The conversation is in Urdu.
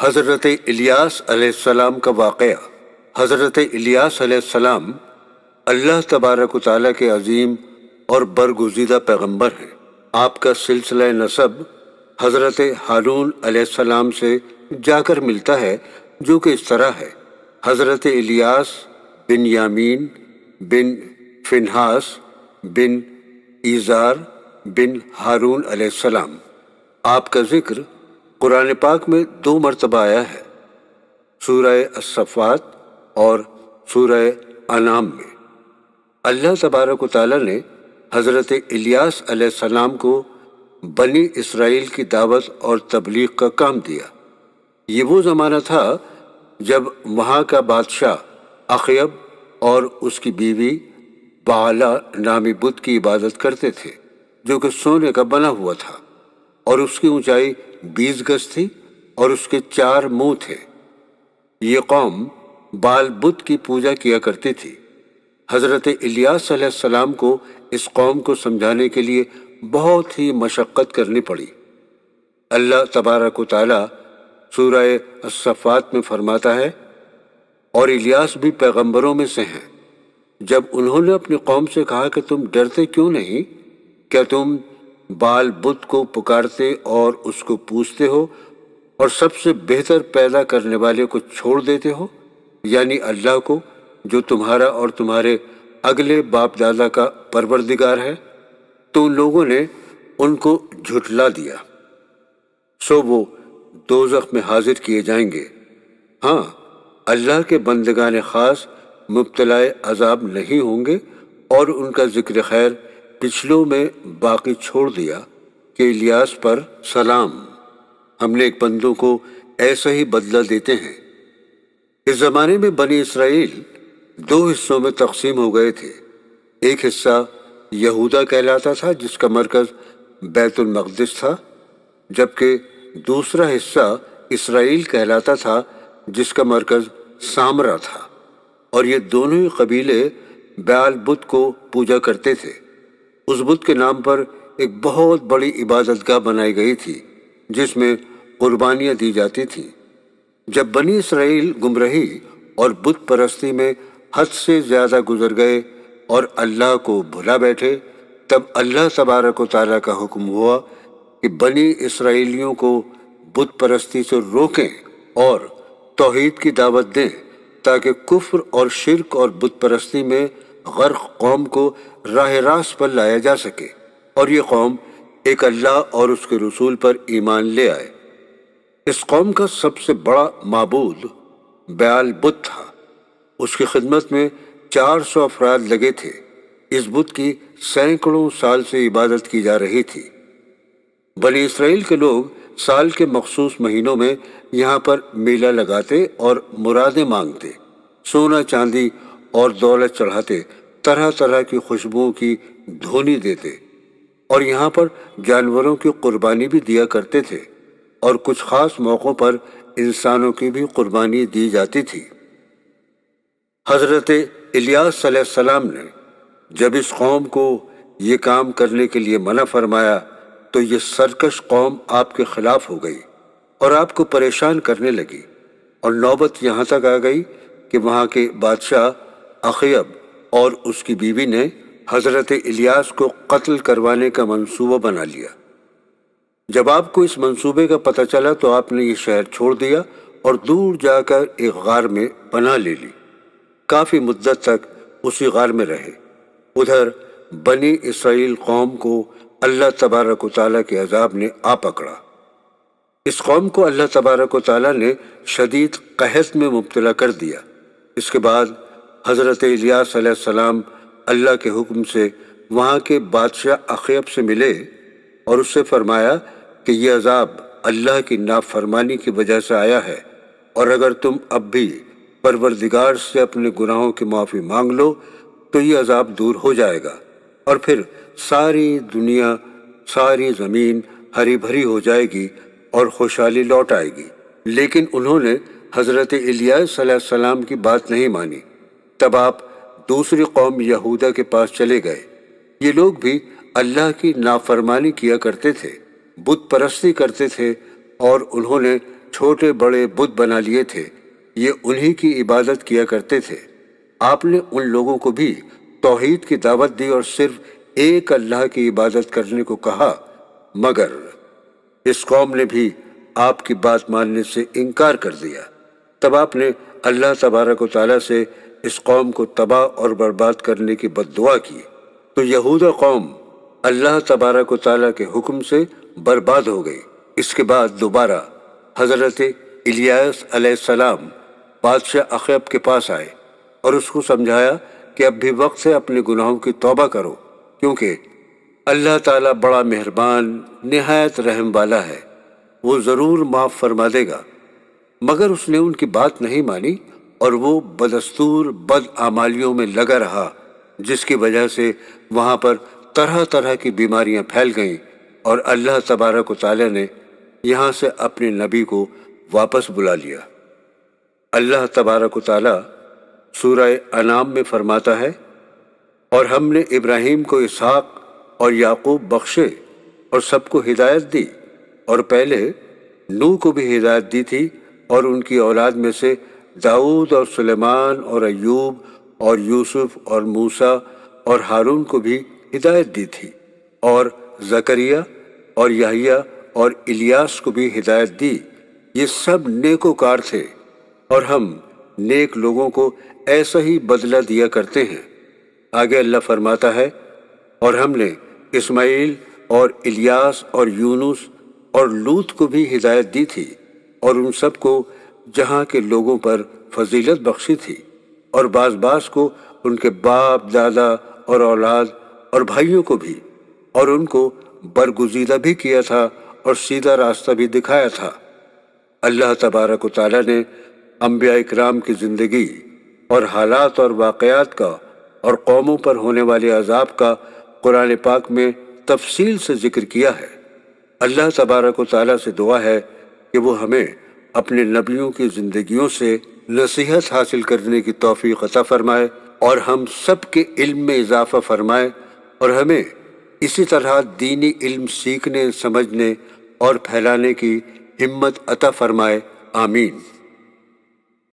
حضرت الیاس علیہ السلام کا واقعہ۔ حضرت الیاس علیہ السلام اللہ تبارک و تعالیٰ کے عظیم اور برگزیدہ پیغمبر ہیں۔ آپ کا سلسلہ نسب حضرت ہارون علیہ السلام سے جا کر ملتا ہے، جو کہ اس طرح ہے: حضرت الیاس بن یامین بن فنہاس بن ایزار بن ہارون علیہ السلام۔ آپ کا ذکر قرآن پاک میں 2 مرتبہ آیا ہے، سورہ الصفات اور سورہ انعام میں۔ اللہ تبارک و تعالیٰ نے حضرت الیاس علیہ السلام کو بنی اسرائیل کی دعوت اور تبلیغ کا کام دیا۔ یہ وہ زمانہ تھا جب وہاں کا بادشاہ اخیب اور اس کی بیوی بعالا نامی بت کی عبادت کرتے تھے، جو کہ سونے کا بنا ہوا تھا، اور اس کی اونچائی 20 گز تھی اور اس کے 4 منہ تھے۔ یہ قوم بال بت کی پوجا کیا کرتی تھی۔ حضرت الیاس علیہ السلام کو اس قوم کو سمجھانے کے لیے بہت ہی مشقت کرنی پڑی۔ اللہ تبارک و تعالیٰ سورہ الصفات میں فرماتا ہے: اور الیاس بھی پیغمبروں میں سے ہیں۔ جب انہوں نے اپنی قوم سے کہا کہ تم ڈرتے کیوں نہیں؟ کیا تم بال بت کو پکارتے اور اس کو پوجتے ہو اور سب سے بہتر پیدا کرنے والے کو چھوڑ دیتے ہو، یعنی اللہ کو، جو تمہارا اور تمہارے اگلے باپ دادا کا پروردگار ہے؟ تو ان لوگوں نے ان کو جھٹلا دیا، سو وہ دوزخ میں حاضر کیے جائیں گے۔ ہاں، اللہ کے بندگان خاص مبتلا عذاب نہیں ہوں گے۔ اور ان کا ذکر خیر پچھلوں میں باقی چھوڑ دیا کہ الیاس پر سلام، ہم نے ایک بندوں کو ایسا ہی بدلہ دیتے ہیں۔ اس زمانے میں بنی اسرائیل 2 حصوں میں تقسیم ہو گئے تھے۔ ایک حصہ یہودا کہلاتا تھا، جس کا مرکز بیت المقدس تھا، جبکہ دوسرا حصہ اسرائیل کہلاتا تھا، جس کا مرکز سامرا تھا، اور یہ دونوں ہی قبیلے بیال بت کو پوجا کرتے تھے۔ اس بت کے نام پر ایک بہت بڑی عبادت گاہ بنائی گئی تھی، جس میں قربانیاں دی جاتی تھیں۔ جب بنی اسرائیل گمراہی اور بت پرستی میں حد سے زیادہ گزر گئے اور اللہ کو بھلا بیٹھے، تب اللہ تبارک و تعالیٰ کا حکم ہوا کہ بنی اسرائیلیوں کو بت پرستی سے روکیں اور توحید کی دعوت دیں، تاکہ کفر اور شرک اور بت پرستی میں غرق قوم کو راہ راست پر لایا جا سکے، اور یہ قوم ایک اللہ اور اس کے رسول پر ایمان لے آئے۔ اس قوم کا سب سے بڑا معبود بیال بت تھا۔ اس کی خدمت میں 400 افراد لگے تھے۔ اس بت کی سینکڑوں سال سے عبادت کی جا رہی تھی۔ بنی اسرائیل کے لوگ سال کے مخصوص مہینوں میں یہاں پر میلہ لگاتے اور مرادیں مانگتے، سونا چاندی اور دولت چڑھاتے، طرح طرح کی خوشبوؤں کی دھونی دیتے، اور یہاں پر جانوروں کی قربانی بھی دیا کرتے تھے، اور کچھ خاص موقعوں پر انسانوں کی بھی قربانی دی جاتی تھی۔ حضرت الیاس علیہ السلام نے جب اس قوم کو یہ کام کرنے کے لیے منع فرمایا تو یہ سرکش قوم آپ کے خلاف ہو گئی اور آپ کو پریشان کرنے لگی، اور نوبت یہاں تک آ گئی کہ وہاں کے بادشاہ اخیب اور اس کی بیوی نے حضرت الیاس کو قتل کروانے کا منصوبہ بنا لیا۔ جب آپ کو اس منصوبے کا پتہ چلا تو آپ نے یہ شہر چھوڑ دیا اور دور جا کر ایک غار میں پناہ لے لی۔ کافی مدت تک اسی غار میں رہے۔ ادھر بنی اسرائیل قوم کو اللہ تبارک و تعالیٰ کے عذاب نے آ پکڑا۔ اس قوم کو اللہ تبارک و تعالیٰ نے شدید قحط میں مبتلا کر دیا۔ اس کے بعد حضرت الیاس علیہ السلام اللہ کے حکم سے وہاں کے بادشاہ اخیب سے ملے اور اس سے فرمایا کہ یہ عذاب اللہ کی نافرمانی کی وجہ سے آیا ہے، اور اگر تم اب بھی پروردگار سے اپنے گناہوں کی معافی مانگ لو تو یہ عذاب دور ہو جائے گا، اور پھر ساری دنیا، ساری زمین ہری بھری ہو جائے گی اور خوشحالی لوٹ آئے گی۔ لیکن انہوں نے حضرت الیاس علیہ السلام کی بات نہیں مانی۔ تب آپ دوسری قوم یہودا کے پاس چلے گئے۔ یہ لوگ بھی اللہ کی نافرمانی کیا کرتے تھے، بت پرستی کرتے تھے، اور انہوں نے چھوٹے بڑے بت بنا لیے تھے، یہ انہی کی عبادت کیا کرتے تھے۔ آپ نے ان لوگوں کو بھی توحید کی دعوت دی اور صرف ایک اللہ کی عبادت کرنے کو کہا، مگر اس قوم نے بھی آپ کی بات ماننے سے انکار کر دیا۔ تب آپ نے اللہ تبارک و تعالیٰ سے اس قوم کو تباہ اور برباد کرنے کی بد دعا کی، تو یہودہ قوم اللہ تبارک و تعالیٰ کے حکم سے برباد ہو گئی۔ اس کے بعد دوبارہ حضرت الیاس علیہ السلام بادشاہ اخیب کے پاس آئے اور اس کو سمجھایا کہ اب بھی وقت ہے اپنے گناہوں کی توبہ کرو، کیونکہ اللہ تعالیٰ بڑا مہربان نہایت رحم والا ہے، وہ ضرور معاف فرما دے گا۔ مگر اس نے ان کی بات نہیں مانی اور وہ بدستور بد اعمالیوں میں لگا رہا، جس کی وجہ سے وہاں پر طرح طرح کی بیماریاں پھیل گئیں، اور اللہ تبارک و تعالیٰ نے یہاں سے اپنے نبی کو واپس بلا لیا۔ اللہ تبارک و تعالیٰ سورہ انعام میں فرماتا ہے، اور ہم نے ابراہیم کو اسحاق اور یعقوب بخشے اور سب کو ہدایت دی، اور پہلے نوح کو بھی ہدایت دی تھی، اور ان کی اولاد میں سے داؤد اور سلیمان اور ایوب اور یوسف اور موسیٰ اور ہارون کو بھی ہدایت دی تھی، اور زکریا اور یحییٰ اور الیاس کو بھی ہدایت دی۔ یہ سب نیکوکار تھے، اور ہم نیک لوگوں کو ایسا ہی بدلہ دیا کرتے ہیں۔ آگے اللہ فرماتا ہے، اور ہم نے اسماعیل اور الیاس اور یونس اور لوط کو بھی ہدایت دی تھی، اور ان سب کو جہاں کے لوگوں پر فضیلت بخشی تھی، اور بعض بعض کو ان کے باپ دادا اور اولاد اور بھائیوں کو بھی، اور ان کو برگزیدہ بھی کیا تھا اور سیدھا راستہ بھی دکھایا تھا۔ اللہ تبارک و تعالیٰ نے انبیاء اکرام کی زندگی اور حالات اور واقعات کا اور قوموں پر ہونے والے عذاب کا قرآن پاک میں تفصیل سے ذکر کیا ہے۔ اللہ تبارک و تعالیٰ سے دعا ہے کہ وہ ہمیں اپنے نبیوں کی زندگیوں سے نصیحت حاصل کرنے کی توفیق عطا فرمائے، اور ہم سب کے علم میں اضافہ فرمائے، اور ہمیں اسی طرح دینی علم سیکھنے، سمجھنے اور پھیلانے کی ہمت عطا فرمائے۔ آمین۔